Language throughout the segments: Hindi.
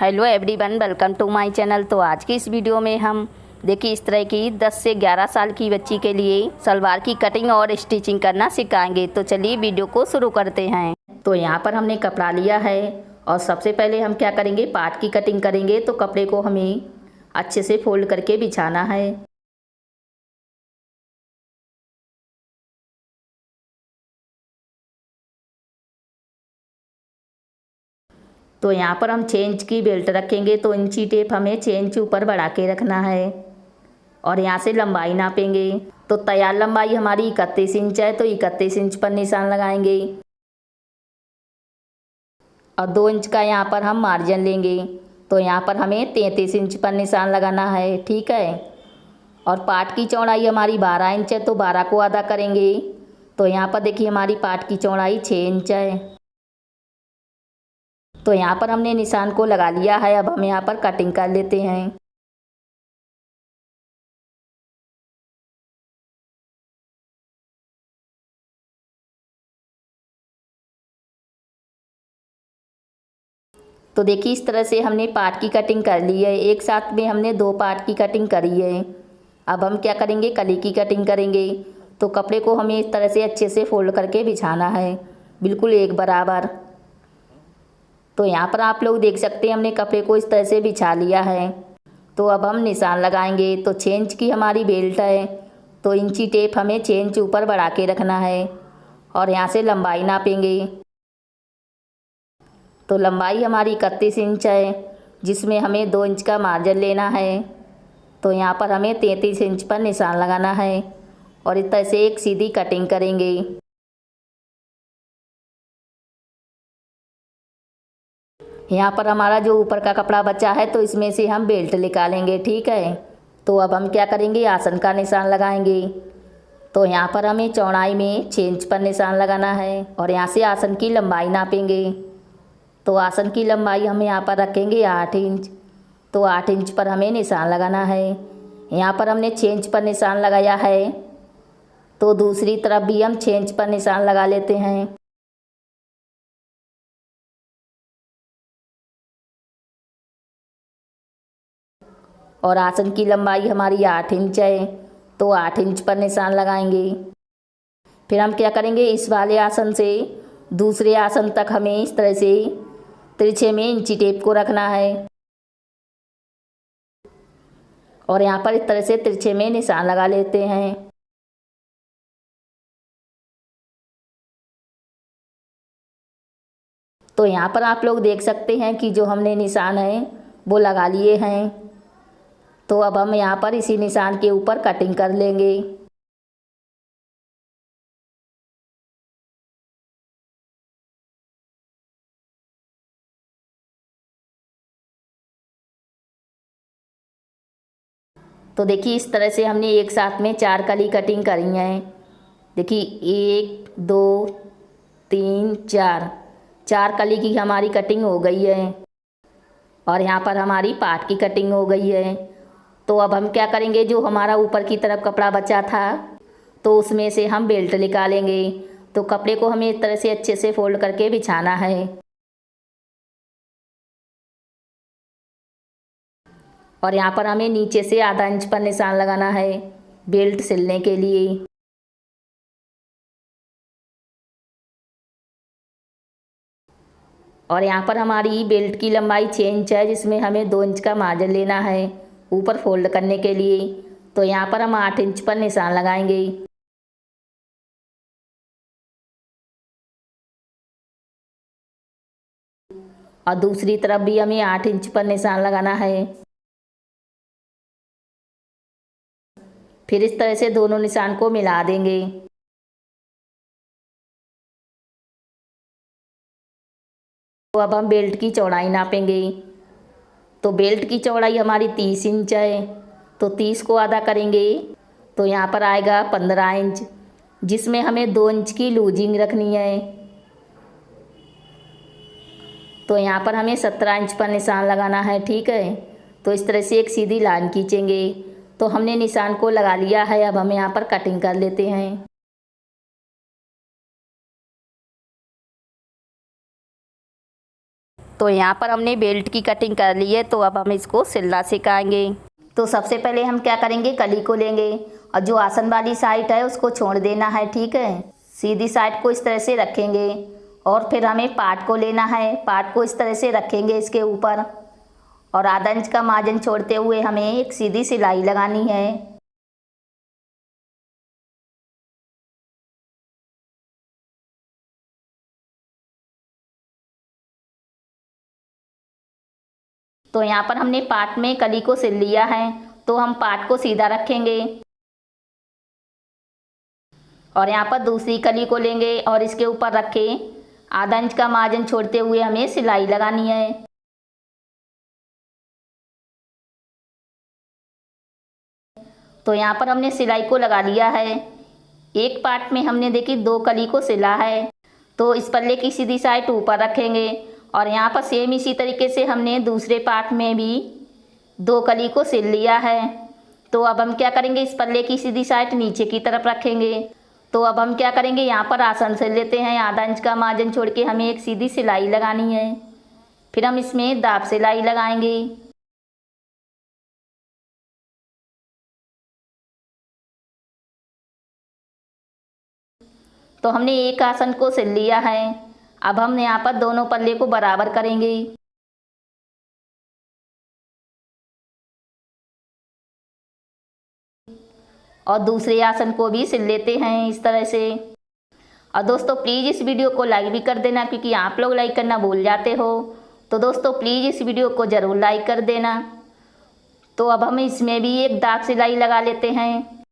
Hello everyone, welcome to my channel. तो आज की इस वीडियो में हम देखिए इस तरह की 10 से 11 साल की बच्ची के लिए सलवार की कटिंग और स्टिचिंग करना सिखाएंगे। तो चलिए वीडियो को शुरू करते हैं। तो यहाँ पर हमने कपड़ा लिया है और सबसे पहले हम क्या करेंगे, पार्ट की कटिंग करेंगे। तो कपड़े को हमें अच्छे से फोल्ड करके बिछाना है। तो यहाँ पर हम 6 इंच की बेल्ट रखेंगे। तो इंची टेप हमें 6 इंच ऊपर बढ़ा के रखना है और यहाँ से लंबाई नापेंगे। तो तैयार लंबाई हमारी 31 इंच है, तो 31 इंच पर निशान लगाएंगे और 2 इंच का यहाँ पर हम मार्जिन लेंगे। तो यहाँ पर हमें 33 इंच पर निशान लगाना है, ठीक है। और पार्ट की चौड़ाई हमारी 12 इंच है, तो 12 को आधा करेंगे। तो यहाँ पर देखिए हमारी पार्ट की चौड़ाई 6 इंच है। तो यहाँ पर हमने निशान को लगा लिया है। अब हम यहाँ पर कटिंग कर लेते हैं। तो देखिए इस तरह से हमने पार्ट की कटिंग कर ली है। एक साथ में हमने 2 पार्ट की कटिंग करी है। अब हम क्या करेंगे, कली की कटिंग करेंगे। तो कपड़े को हमें इस तरह से अच्छे से फोल्ड करके बिछाना है, बिल्कुल एक बराबर। तो यहाँ पर आप लोग देख सकते हैं हमने कपड़े को इस तरह से बिछा लिया है। तो अब हम निशान लगाएंगे। तो 6 इंच की हमारी बेल्ट है, तो इंची टेप हमें 6 इंच ऊपर बढ़ा के रखना है और यहाँ से लंबाई नापेंगे। तो लंबाई हमारी 31 इंच है, जिसमें हमें 2 इंच का मार्जिन लेना है। तो यहाँ पर हमें 33 इंच पर निशान लगाना है और इस तरह से एक सीधी कटिंग करेंगे। यहाँ पर हमारा जो ऊपर का कपड़ा बचा है, तो इसमें से हम बेल्ट निकालेंगे, ठीक है। तो अब हम क्या करेंगे, आसन का निशान लगाएंगे। तो यहाँ पर हमें चौड़ाई में 6 इंच पर निशान लगाना है और यहाँ से आसन की लंबाई नापेंगे। तो आसन की लंबाई हम यहाँ पर रखेंगे 8 इंच। तो 8 इंच पर हमें निशान लगाना है। यहाँ पर हमने 6 इंच पर निशान लगाया है, तो दूसरी तरफ भी हम 6 इंच पर निशान लगा लेते हैं। और आसन की लंबाई हमारी 8 इंच है, तो 8 इंच पर निशान लगाएंगे। फिर हम क्या करेंगे, इस वाले आसन से दूसरे आसन तक हमें इस तरह से तिरछे में इंची टेप को रखना है और यहाँ पर इस तरह से तिरछे में निशान लगा लेते हैं। तो यहाँ पर आप लोग देख सकते हैं कि जो हमने निशान है वो लगा लिए हैं। तो अब हम यहाँ पर इसी निशान के ऊपर कटिंग कर लेंगे। तो देखिए इस तरह से हमने एक साथ में 4 कली कटिंग करी हैं। देखिए 1 2 3 4, 4 कली की हमारी कटिंग हो गई है और यहाँ पर हमारी पार्ट की कटिंग हो गई है। तो अब हम क्या करेंगे, जो हमारा ऊपर की तरफ कपड़ा बचा था, तो उसमें से हम बेल्ट निकालेंगे। तो कपड़े को हमें इस तरह से अच्छे से फोल्ड करके बिछाना है और यहाँ पर हमें नीचे से आधा इंच पर निशान लगाना है बेल्ट सिलने के लिए। और यहाँ पर हमारी बेल्ट की लंबाई 6 इंच है, जिसमें हमें 2 इंच का मार्जिन लेना है ऊपर फोल्ड करने के लिए। तो यहाँ पर हम 8 इंच पर निशान लगाएंगे और दूसरी तरफ भी हमें 8 इंच पर निशान लगाना है। फिर इस तरह से दोनों निशान को मिला देंगे। तो अब हम बेल्ट की चौड़ाई नापेंगे। तो बेल्ट की चौड़ाई हमारी 30 इंच है, तो 30 को आधा करेंगे। तो यहाँ पर आएगा 15 इंच, जिसमें हमें 2 इंच की लूजिंग रखनी है। तो यहाँ पर हमें 17 इंच पर निशान लगाना है, ठीक है। तो इस तरह से एक सीधी लाइन खींचेंगे। तो हमने निशान को लगा लिया है। अब हम यहाँ पर कटिंग कर लेते हैं। तो यहाँ पर हमने बेल्ट की कटिंग कर ली है, तो अब हम इसको सिलना सिखाएंगे। तो सबसे पहले हम क्या करेंगे, कली को लेंगे और जो आसन वाली साइड है उसको छोड़ देना है, ठीक है। सीधी साइड को इस तरह से रखेंगे और फिर हमें पार्ट को लेना है। पार्ट को इस तरह से रखेंगे इसके ऊपर और आधा इंच का मार्जिन छोड़ते हुए हमें एक सीधी सिलाई लगानी है। तो यहाँ पर हमने पार्ट में कली को सिल लिया है, तो हम पार्ट को सीधा रखेंगे और यहाँ पर दूसरी कली को लेंगे और इसके ऊपर रखे आधा इंच का मार्जिन छोड़ते हुए हमें सिलाई लगानी है। तो यहाँ पर हमने सिलाई को लगा लिया है। एक पार्ट में हमने देखी 2 कली को सिला है, तो इस पल्ले की सीधी साइड ऊपर रखेंगे और यहाँ पर सेम इसी तरीके से हमने दूसरे पार्ट में भी 2 कली को सिल लिया है। तो अब हम क्या करेंगे, इस पल्ले की सीधी साइड नीचे की तरफ रखेंगे। तो अब हम क्या करेंगे, यहाँ पर आसन सिल लेते हैं। आधा इंच का मार्जिन छोड़ के हमें एक सीधी सिलाई लगानी है, फिर हम इसमें दाब सिलाई लगाएंगे। तो हमने एक आसन को सिल लिया है। अब हम यहाँ पर दोनों पल्ले को बराबर करेंगे और दूसरे आसन को भी सिल लेते हैं इस तरह से। और दोस्तों प्लीज़ इस वीडियो को लाइक भी कर देना, क्योंकि आप लोग लाइक करना भूल जाते हो। तो दोस्तों प्लीज़ इस वीडियो को ज़रूर लाइक कर देना। तो अब हम इसमें भी एक दाग सिलाई लगा लेते हैं।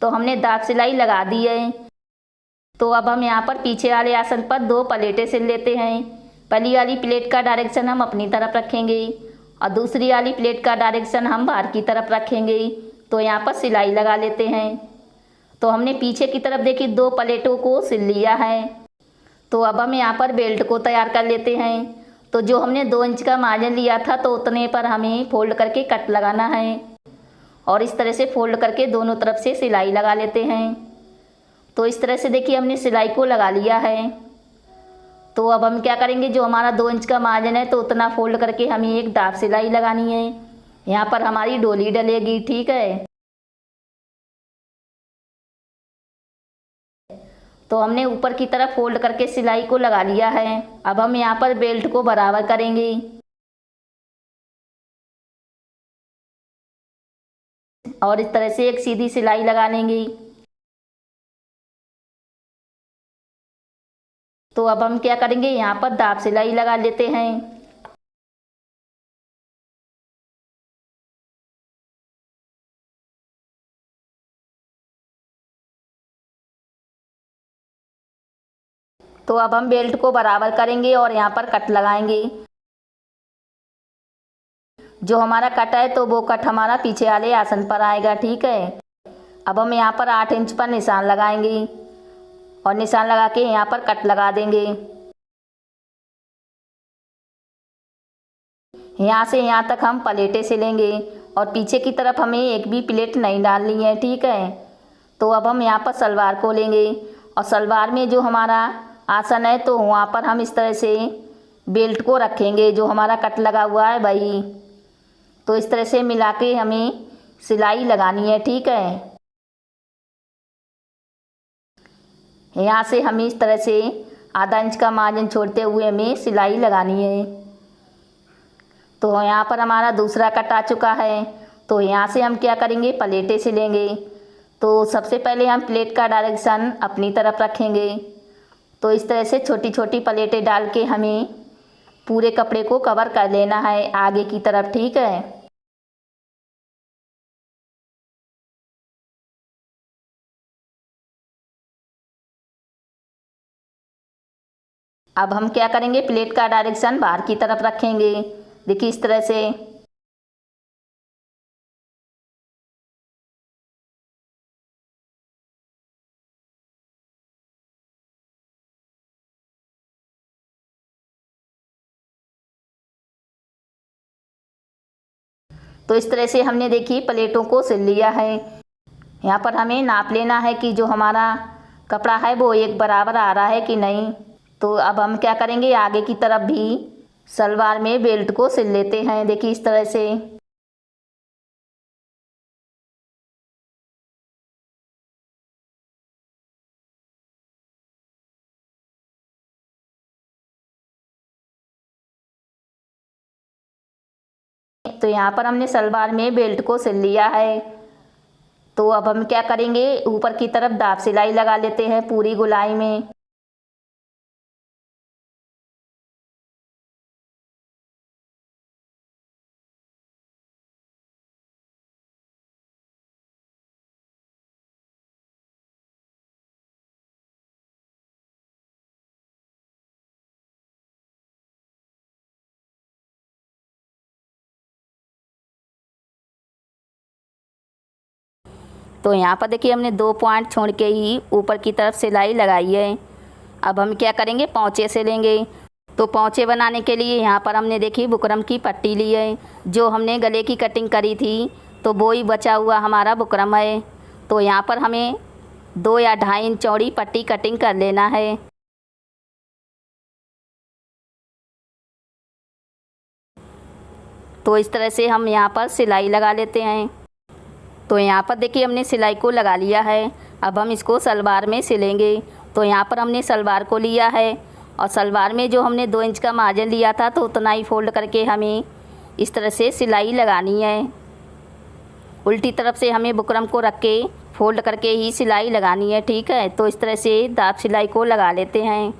तो हमने दाग सिलाई लगा दी है। तो अब हम यहाँ पर पीछे वाले आसन पर 2 प्लेटें सिल लेते हैं। पहली वाली प्लेट का डायरेक्शन हम अपनी तरफ रखेंगे और दूसरी वाली प्लेट का डायरेक्शन हम बाहर की तरफ रखेंगे। तो यहाँ पर सिलाई लगा लेते हैं। तो हमने पीछे की तरफ देखी 2 प्लेटों को सिल लिया है। तो अब हम यहाँ पर बेल्ट को तैयार कर लेते हैं। तो जो हमने 2 इंच का मार्जिन लिया था, तो उतने पर हमें फोल्ड करके कट लगाना है और इस तरह से फोल्ड करके दोनों तरफ से सिलाई लगा लेते हैं। तो इस तरह से देखिए हमने सिलाई को लगा लिया है। तो अब हम क्या करेंगे, जो हमारा 2 इंच का मार्जिन है, तो उतना फोल्ड करके हमें एक दाब सिलाई लगानी है। यहाँ पर हमारी डोली डलेगी, ठीक है। तो हमने ऊपर की तरफ फोल्ड करके सिलाई को लगा लिया है। अब हम यहाँ पर बेल्ट को बराबर करेंगे और इस तरह से एक सीधी सिलाई लगा लेंगे। तो अब हम क्या करेंगे, यहाँ पर दाब सिलाई लगा लेते हैं। तो अब हम बेल्ट को बराबर करेंगे और यहाँ पर कट लगाएंगे। जो हमारा कट है, तो वो कट हमारा पीछे वाले आसन पर आएगा, ठीक है। अब हम यहाँ पर 8 इंच पर निशान लगाएंगे और निशान लगा के यहाँ पर कट लगा देंगे। यहाँ से यहाँ तक हम प्लेटें सिलेंगे और पीछे की तरफ हमें एक भी प्लेट नहीं डालनी है, ठीक है। तो अब हम यहाँ पर सलवार को लेंगे और सलवार में जो हमारा आसन है, तो वहाँ पर हम इस तरह से बेल्ट को रखेंगे। जो हमारा कट लगा हुआ है वही, तो इस तरह से मिला के हमें सिलाई लगानी है, ठीक है। यहाँ से हमें इस तरह से आधा इंच का मार्जिन छोड़ते हुए हमें सिलाई लगानी है। तो यहाँ पर हमारा दूसरा कट आ चुका है। तो यहाँ से हम क्या करेंगे, प्लेटें सिलेंगे। तो सबसे पहले हम प्लेट का डायरेक्शन अपनी तरफ रखेंगे। तो इस तरह से छोटी छोटी प्लेटें डाल के हमें पूरे कपड़े को कवर कर लेना है आगे की तरफ, ठीक है। अब हम क्या करेंगे, प्लेट का डायरेक्शन बाहर की तरफ रखेंगे। देखिए इस तरह से। तो इस तरह से हमने देखिए प्लेटों को सिल लिया है। यहाँ पर हमें नाप लेना है कि जो हमारा कपड़ा है वो एक बराबर आ रहा है कि नहीं। तो अब हम क्या करेंगे, आगे की तरफ भी सलवार में बेल्ट को सिल लेते हैं। देखिए इस तरह से। तो यहाँ पर हमने सलवार में बेल्ट को सिल लिया है। तो अब हम क्या करेंगे, ऊपर की तरफ दाब सिलाई लगा लेते हैं पूरी गोलाई में। तो यहाँ पर देखिए हमने 2 पॉइंट छोड़ के ही ऊपर की तरफ सिलाई लगाई है। अब हम क्या करेंगे, पौंचे से लेंगे। तो पौंचे बनाने के लिए यहाँ पर हमने देखी बुकरम की पट्टी ली है। जो हमने गले की कटिंग करी थी तो वो ही बचा हुआ हमारा बुकरम है। तो यहाँ पर हमें 2 या 2.5 इंच चौड़ी पट्टी कटिंग कर लेना है। तो इस तरह से हम यहाँ पर सिलाई लगा लेते हैं। तो यहाँ पर देखिए हमने सिलाई को लगा लिया है। अब हम इसको सलवार में सिलेंगे। तो यहाँ पर हमने सलवार को लिया है और सलवार में जो हमने 2 इंच का मार्जिन लिया था तो उतना ही फोल्ड करके हमें इस तरह से सिलाई लगानी है। उल्टी तरफ से हमें बुकरम को रख के फोल्ड करके ही सिलाई लगानी है, ठीक है। तो इस तरह से दाब सिलाई को लगा लेते हैं।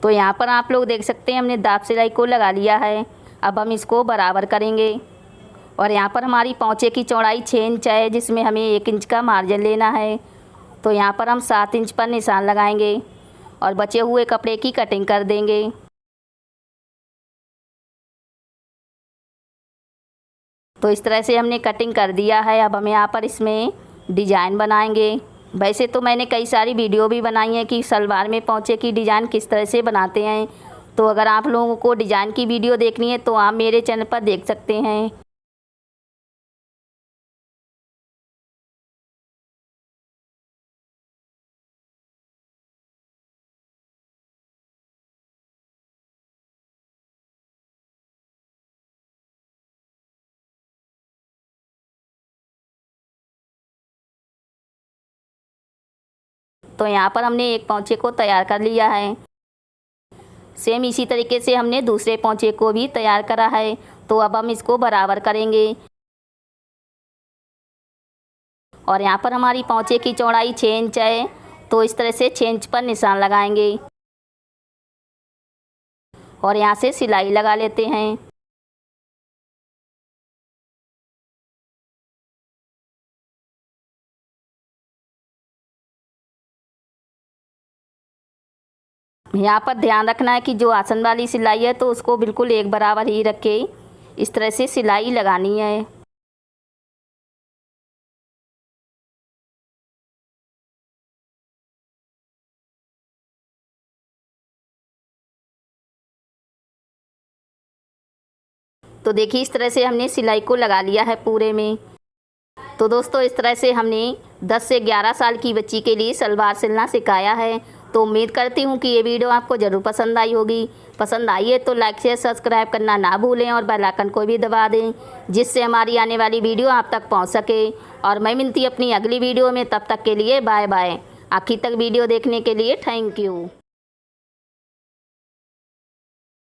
तो यहाँ पर आप लोग देख सकते हैं हमने दाब सिलाई को लगा लिया है। अब हम इसको बराबर करेंगे। और यहाँ पर हमारी पौंचे की चौड़ाई 6 इंच है, जिसमें हमें 1 इंच का मार्जिन लेना है। तो यहाँ पर हम 7 इंच पर निशान लगाएंगे और बचे हुए कपड़े की कटिंग कर देंगे। तो इस तरह से हमने कटिंग कर दिया है। अब हम यहाँ पर इसमें डिजाइन बनाएंगे। वैसे तो मैंने कई सारी वीडियो भी बनाई है कि सलवार में पौंचे की डिज़ाइन किस तरह से बनाते हैं। तो अगर आप लोगों को डिज़ाइन की वीडियो देखनी है तो आप मेरे चैनल पर देख सकते हैं। तो यहाँ पर हमने एक पौंचे को तैयार कर लिया है। सेम इसी तरीके से हमने दूसरे पौंचे को भी तैयार करा है। तो अब हम इसको बराबर करेंगे। और यहाँ पर हमारी पौंचे की चौड़ाई 6 इंच है। तो इस तरह से 6 इंच पर निशान लगाएंगे और यहाँ से सिलाई लगा लेते हैं। यहाँ पर ध्यान रखना है कि जो आसन वाली सिलाई है तो उसको बिल्कुल एक बराबर ही रख के इस तरह से सिलाई लगानी है। तो देखिए इस तरह से हमने सिलाई को लगा लिया है पूरे में। तो दोस्तों इस तरह से हमने 10 से 11 साल की बच्ची के लिए सलवार सिलना सिखाया है। तो उम्मीद करती हूँ कि ये वीडियो आपको ज़रूर पसंद आई होगी। पसंद आई है तो लाइक शेयर सब्सक्राइब करना ना भूलें और बेल आइकन को भी दबा दें, जिससे हमारी आने वाली वीडियो आप तक पहुँच सके। और मैं मिलती अपनी अगली वीडियो में, तब तक के लिए बाय बाय। आखिर तक वीडियो देखने के लिए थैंक यू।